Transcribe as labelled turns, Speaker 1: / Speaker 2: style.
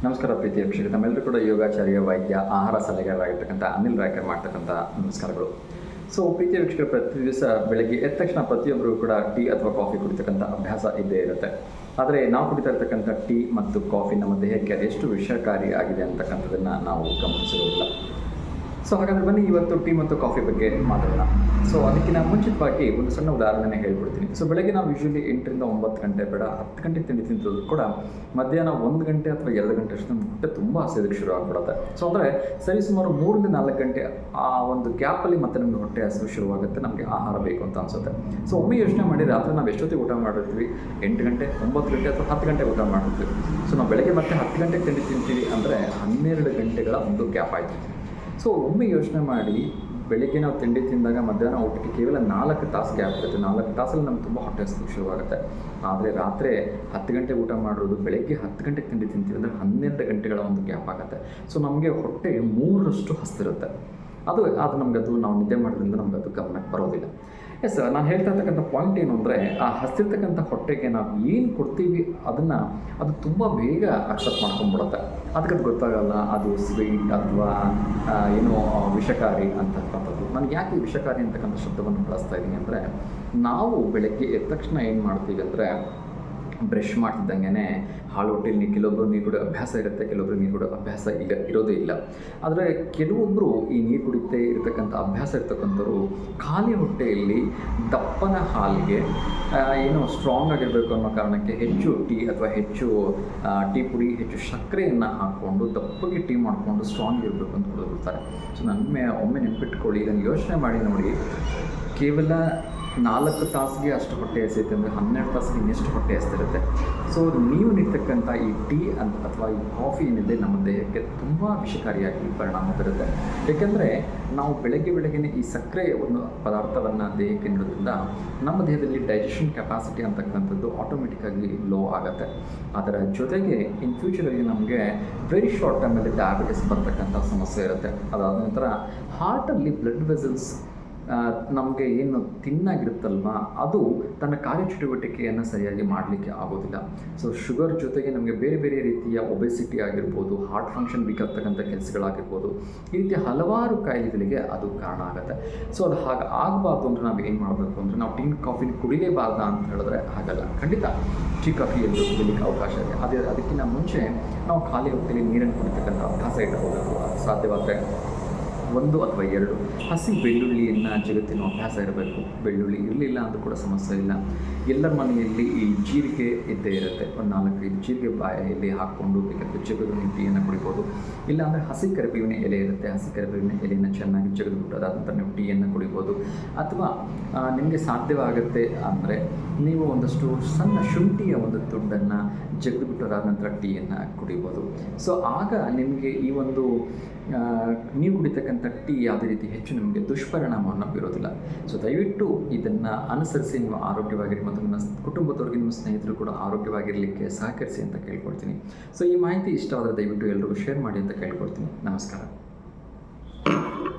Speaker 1: ನಮಸ್ಕಾರ ಪ್ರೀತಿಯ ವೀಕ್ಷಕರು, ತಮ್ಮೆಲ್ಲರೂ ಕೂಡ ಯೋಗಾಚಾರ್ಯ, ವೈದ್ಯ, ಆಹಾರ ಸಲಹೆಗಾರರಾಗಿರ್ತಕ್ಕಂಥ ಅನಿಲ್ ರಾಯ್ಕರ್ ಮಾಡ್ತಕ್ಕಂಥ ನಮಸ್ಕಾರಗಳು. ಸೊ ಪ್ರೀತಿಯ ವೀಕ್ಷಕರು, ಪ್ರತಿ ದಿವಸ ಬೆಳಗ್ಗೆ ಎದ್ದ ತಕ್ಷಣ ಪ್ರತಿಯೊಬ್ಬರು ಕೂಡ ಟೀ ಅಥವಾ ಕಾಫಿ ಕುಡಿತಕ್ಕಂಥ ಅಭ್ಯಾಸ ಇದ್ದೇ ಇರುತ್ತೆ. ಆದರೆ ನಾವು ಕುಡಿತಾ ಇರ್ತಕ್ಕಂಥ ಟೀ ಮತ್ತು ಕಾಫಿ ನಮ್ಮ ದೇಹಕ್ಕೆ ಅದೆಷ್ಟು ವಿಷಕಾರಿ ಆಗಿದೆ ಅಂತಕ್ಕಂಥದ್ದನ್ನು ನಾವು ಗಮನಿಸಿರೋದಿಲ್ಲ. ಸೊ ಹಾಗಾದರೆ ಬನ್ನಿ ಇವತ್ತು ಟೀ ಮತ್ತು ಕಾಫಿ ಬಗ್ಗೆ ಮಾತಾಡೋಣ. ಸೊ ಅದಕ್ಕಿಂತ ಮುಂಚಿತವಾಗಿ ಒಂದು ಸಣ್ಣ ಉದಾಹರಣೆನೇ ಹೇಳ್ಬಿಡ್ತೀನಿ. ಸೊ ಬೆಳಗ್ಗೆ ನಾವು ಯೂಶ್ವಲಿ 8 ರಿಂದ 9 ಗಂಟೆ ಬೇಡ 10 ಗಂಟೆ ತಿಂಡಿ ತಿಂತಿದ್ರು ಕೂಡ ಮಧ್ಯಾಹ್ನ 1 ಗಂಟೆ ಅಥವಾ 2 ಗಂಟೆ ಅಷ್ಟು ಹೊಟ್ಟೆ ತುಂಬ ಹಸಿಯೋದಕ್ಕೆ ಶುರು ಆಗ್ಬಿಡುತ್ತೆ. ಸೊ ಅಂದರೆ ಸರಿಸುಮಾರು 3 ರಿಂದ 4 ಗಂಟೆ ಆ ಒಂದು ಗ್ಯಾಪಲ್ಲಿ ಮತ್ತೆ ನಮಗೆ ಹೊಟ್ಟೆ ಹಸಿವು ಶುರುವಾಗುತ್ತೆ, ನಮಗೆ ಆಹಾರ ಬೇಕು ಅಂತ ಅನಿಸುತ್ತೆ. ಸೊ ಒಮ್ಮೆ ಯೋಚನೆ ಮಾಡಿ, ರಾತ್ರಿ ನಾವು ಎಷ್ಟೊತ್ತಿಗೆ ಊಟ ಮಾಡಿರ್ತೀವಿ? 8 ಗಂಟೆ, 9 ಗಂಟೆ ಅಥವಾ 10 ಗಂಟೆ ಊಟ ಮಾಡಿರ್ತೀವಿ. ಸೊ ನಾವು ಬೆಳಗ್ಗೆ ಮತ್ತೆ 10 ಗಂಟೆಗೆ ತಿಂಡಿ ತಿಂತೀವಿ ಅಂದರೆ 12 ಗಂಟೆಗಳ ಒಂದು ಗ್ಯಾಪ್ ಆಯಿತು. ಸೊ ಒಮ್ಮೆ ಯೋಚನೆ ಮಾಡಿ, ಬೆಳಿಗ್ಗೆ ನಾವು ತಿಂಡಿ ತಿಂದಾಗ ಮಧ್ಯಾಹ್ನ ಊಟಕ್ಕೆ ಕೇವಲ 4 ತಾಸು ಗ್ಯಾಪ್ ಇರುತ್ತೆ. 4 ತಾಸಲ್ಲಿ ನಮ್ಗೆ ತುಂಬ ಹೊಟ್ಟೆ ಹಸಿವು ಶುರುವಾಗುತ್ತೆ. ಆದರೆ ರಾತ್ರಿ 10 ಗಂಟೆ ಊಟ ಮಾಡೋದು, ಬೆಳಗ್ಗೆ 10 ಗಂಟೆಗೆ ತಿಂಡಿ ತಿಂತೀವಿ ಅಂದರೆ 12 ಗಂಟೆಗಳ ಒಂದು ಗ್ಯಾಪ್ ಆಗುತ್ತೆ. ಸೊ ನಮಗೆ ಹೊಟ್ಟೆ 3ರಷ್ಟು ಹಸ್ತಿರುತ್ತೆ. ಅದು ನಾವು ನಿದ್ದೆ ಮಾಡೋದ್ರಿಂದ ನಮ್ಗೆ ಅದು ಗಮನಕ್ಕೆ ಬರೋದಿಲ್ಲ. ಎಸ್, ನಾನು ಹೇಳ್ತಾ ಇರ್ತಕ್ಕಂಥ ಪಾಯಿಂಟ್ ಏನು ಅಂದರೆ, ಆ ಹಸ್ತಿರ್ತಕ್ಕಂಥ ಹೊಟ್ಟೆಗೆ ನಾವು ಏನು ಕೊಡ್ತೀವಿ ಅದು ತುಂಬ ಬೇಗ ಅಕ್ಸೆಪ್ಟ್ ಮಾಡ್ಕೊಂಡ್ಬಿಡುತ್ತೆ. ಅದಕ್ಕೆ ಅದು ಗೊತ್ತಾಗಲ್ಲ ಅದು ಸ್ವೀಟ್ ಅಥವಾ ಏನೋ ವಿಷಕಾರಿ ಅಂತಕ್ಕಂಥದ್ದು. ನನಗೆ ಯಾಕೆ ವಿಷಕಾರಿ ಅಂತಕ್ಕಂಥ ಶಬ್ದವನ್ನು ಬಳಸ್ತಾ ಇದ್ದೀನಿ ಅಂದರೆ, ನಾವು ಬೆಳಗ್ಗೆ ಎದ್ದ ತಕ್ಷಣ ಏನು ಮಾಡ್ತೀವಿ ಅಂದರೆ, ಬ್ರಷ್ ಮಾಡ್ತಿದ್ದಂಗೆ ಹಾಲು ಹೊಟ್ಟೆಯಲ್ಲಿ ಕೆಲವೊಬ್ಬರು ನೀರು ಕುಡಿಯೋ ಅಭ್ಯಾಸ ಇರುತ್ತೆ, ಕೆಲವೊಬ್ಬರು ನೀರು ಕುಡಿಯೋ ಅಭ್ಯಾಸ ಇರೋದೇ ಇಲ್ಲ. ಆದರೆ ಕೆಲವೊಬ್ಬರು ಈ ನೀರು ಕುಡಿತೇ ಇರತಕ್ಕಂಥ ಅಭ್ಯಾಸ ಇರ್ತಕ್ಕಂಥವ್ರು ಖಾಲಿ ಹೊಟ್ಟೆಯಲ್ಲಿ ದಪ್ಪನ ಹಾಲಿಗೆ ಏನೋ ಸ್ಟ್ರಾಂಗ್ ಆಗಿರಬೇಕು ಅನ್ನೋ ಕಾರಣಕ್ಕೆ ಹೆಚ್ಚು ಟೀ ಅಥವಾ ಹೆಚ್ಚು ಟೀ ಪುಡಿ, ಹೆಚ್ಚು ಸಕ್ಕರೆಯನ್ನು ಹಾಕ್ಕೊಂಡು ದಪ್ಪಗೆ ಟೀ ಮಾಡಿಕೊಂಡು ಸ್ಟ್ರಾಂಗ್ ಇರಬೇಕು ಅಂತ ಕುಡಿದ್ಬಿಡ್ತಾರೆ. ಸೊ ಒಮ್ಮೆ ನೆನ್ಪಿಟ್ಕೊಳ್ಳಿ, ಇದನ್ನು ಯೋಚನೆ ಮಾಡಿ ನೋಡಿ. ಕೇವಲ 4 ತಾಸಿಗೆ ಅಷ್ಟು ಹೊಟ್ಟೆ ಹಸಿಯುತ್ತೆ ಅಂದರೆ 12 ತಾಸಿಗೆ ಇನ್ನೆಷ್ಟು ಹೊಟ್ಟೆ ಹಸ್ತಿರುತ್ತೆ. ಸೊ ನೀವು ನಿರ್ತಕ್ಕಂಥ ಈ ಟೀ ಅಥವಾ ಈ ಕಾಫಿ ಏನಿದೆ ನಮ್ಮ ದೇಹಕ್ಕೆ ತುಂಬ ವಿಷಕಾರಿಯಾಗಿ ಪರಿಣಾಮ ಬೀರುತ್ತೆ. ಏಕೆಂದರೆ ನಾವು ಬೆಳಗ್ಗೆ ಈ ಸಕ್ಕರೆ ಒಂದು ಪದಾರ್ಥವನ್ನು ದೇಹಕ್ಕೆ ನೀಡೋದ್ರಿಂದ ನಮ್ಮ ದೇಹದಲ್ಲಿ ಡೈಜೆಷನ್ ಕೆಪಾಸಿಟಿ ಅಂತಕ್ಕಂಥದ್ದು ಆಟೋಮೆಟಿಕ್ಕಾಗಿ ಲೋ ಆಗುತ್ತೆ. ಅದರ ಜೊತೆಗೆ ಇನ್ ಫ್ಯೂಚರಲ್ಲಿ ನಮಗೆ ವೆರಿ ಶಾರ್ಟ್ ಟೈಮಲ್ಲಿ ಡಯಾಬಿಟಿಸ್ ಬರ್ತಕ್ಕಂಥ ಸಮಸ್ಯೆ ಇರುತ್ತೆ. ಅದಾದ ನಂತರ ಹಾರ್ಟಲ್ಲಿ ಬ್ಲಡ್ ವೆಸಲ್ಸ್ ನಮಗೆ ಏನು ತಿನ್ನಾಗಿರುತ್ತಲ್ವ ಅದು ತನ್ನ ಕಾರ್ಯಚಟುವಟಿಕೆಯನ್ನು ಸರಿಯಾಗಿ ಮಾಡಲಿಕ್ಕೆ ಆಗೋದಿಲ್ಲ. ಸೊ ಶುಗರ್ ಜೊತೆಗೆ ನಮಗೆ ಬೇರೆ ಬೇರೆ ರೀತಿಯ ಒಬೆಸಿಟಿ ಆಗಿರ್ಬೋದು, ಹಾರ್ಟ್ ಫಂಕ್ಷನ್ ವೀಕ್ ಆಗ್ತಕ್ಕಂಥ ಕೆಲಸಗಳಾಗಿರ್ಬೋದು, ಈ ರೀತಿಯ ಹಲವಾರು ಕಾಯಿಲೆಗಳಿಗೆ ಅದು ಕಾರಣ ಆಗುತ್ತೆ. ಸೊ ಅದು ಹಾಗೆ ಆಗಬಾರ್ದು ಅಂದರೆ ನಾವು ಏನು ಮಾಡಬೇಕು ಅಂದರೆ, ನಾವು ಟೀ ಕಾಫಿನ ಕುಡಿಲೇಬಾರ್ದ ಅಂತ ಹೇಳಿದ್ರೆ ಹಾಗಲ್ಲ. ಖಂಡಿತ ಟೀ ಕಾಫಿ ಎಂದು ಕುಡಿಲಿಕ್ಕೆ ಅವಕಾಶ ಇದೆ. ಅದಕ್ಕಿಂತ ಮುಂಚೆ ನಾವು ಖಾಲಿ ಹೊಟ್ಟೆಯಲ್ಲಿ ನೀರನ್ನು ಕುಡಿತಕ್ಕಂಥ ಅಭ್ಯಾಸ ಇಟ್ಕೋಬೇಕು. ಸಾಧ್ಯವಾದರೆ 1 ಅಥವಾ 2 ಹಸಿ ಬೆಳ್ಳುಳ್ಳಿಯನ್ನು ಜಗತ್ತಿನ ಅಭ್ಯಾಸ ಇರಬೇಕು. ಬೆಳ್ಳುಳ್ಳಿ ಇರಲಿಲ್ಲ ಅಂದರೂ ಕೂಡ ಸಮಸ್ಯೆ ಇಲ್ಲ. ಎಲ್ಲರ ಮನೆಯಲ್ಲಿ ಈ ಜೀರಿಗೆ ಇದ್ದೇ ಇರುತ್ತೆ. ಒಂದು 4-5 ಜೀರಿಗೆ ಬಾಯಲ್ಲಿ ಹಾಕ್ಕೊಂಡು ಬೇಕಾದರೆ ಜಗದು ಟೀಯನ್ನು ಕುಡಿಬೋದು. ಇಲ್ಲಾಂದರೆ ಹಸಿ ಕರಿಬೇವಿನ ಎಲೆ ಇರುತ್ತೆ, ಹಸಿ ಕರಿಬೇವಿನ ಎಲೆಯನ್ನು ಚೆನ್ನಾಗಿ ಜಗದ್ಬಿಟ್ಟು ಅದಾದ ನಂತರ ನೀವು ಟೀಯನ್ನು ಕುಡಿಬೋದು. ಅಥವಾ ನಿಮಗೆ ಸಾಧ್ಯವಾಗುತ್ತೆ ಅಂದರೆ ನೀವು ಒಂದಷ್ಟು ಸಣ್ಣ ಶುಂಠಿಯ ಒಂದು ತುಂಡನ್ನು ಜಗದ್ಬಿಟ್ಟು ಅದಾದ ನಂತರ ಟೀಯನ್ನು ಕುಡಿಬೋದು. ಸೊ ಆಗ ನಿಮಗೆ ಈ ಒಂದು ನೀವು ಕುಡಿತಕ್ಕಂಥ ಟೀ ಯಾವುದೇ ರೀತಿ ಹೆಚ್ಚು ನಿಮಗೆ ದುಷ್ಪರಿಣಾಮವನ್ನು ಬೀರೋದಿಲ್ಲ. ಸೊ ದಯವಿಟ್ಟು ಇದನ್ನು ಅನುಸರಿಸಿ ನೀವು ಆರೋಗ್ಯವಾಗಿರಿ ಮತ್ತು ನಿಮ್ಮ ಕುಟುಂಬದವ್ರಿಗೆ, ನಿಮ್ಮ ಸ್ನೇಹಿತರು ಕೂಡ ಆರೋಗ್ಯವಾಗಿರಲಿಕ್ಕೆ ಸಹಕರಿಸಿ ಅಂತ ಕೇಳ್ಕೊಳ್ತೀನಿ. ಸೊ ಈ ಮಾಹಿತಿ ಇಷ್ಟವಾದರೆ ದಯವಿಟ್ಟು ಎಲ್ಲರಿಗೂ ಶೇರ್ ಮಾಡಿ ಅಂತ ಕೇಳ್ಕೊಳ್ತೀನಿ. ನಮಸ್ಕಾರ.